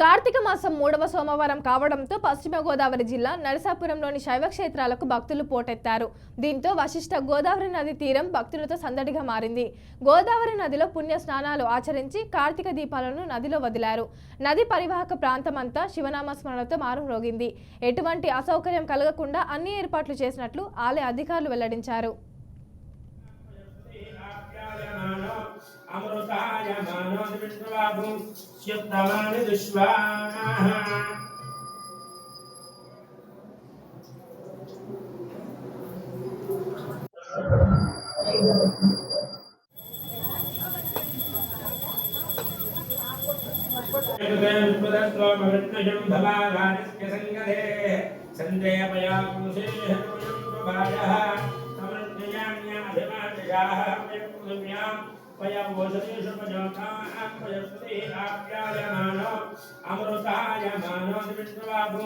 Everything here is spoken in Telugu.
కార్తీక మాసం 3వ సోమవారం కావడంతో పశ్చిమ గోదావరి జిల్లా నరసాపురంలోని శైవ క్షేత్రాలకు భక్తులు పోటెత్తారు. దీంతో వశిష్ఠ గోదావరి నది తీరం భక్తులతో సందడిగా మారింది. గోదావరి నదిలో పుణ్య స్నానాలు ఆచరించి కార్తీక దీపాలను నదిలో వదిలారు. నది పరివాహక ప్రాంతమంతా శివనామ స్మరణతో మారుమ్రోగింది. ఎటువంటి అసౌకర్యం కలగకుండా అన్ని ఏర్పాట్లు చేసినట్లు ఆలయ అధికారులు వెల్లడించారు. अमृताय मानव विष्णुबाबु शिवतमानि दुष्वाः अमृताय मानव विष्णुबाबु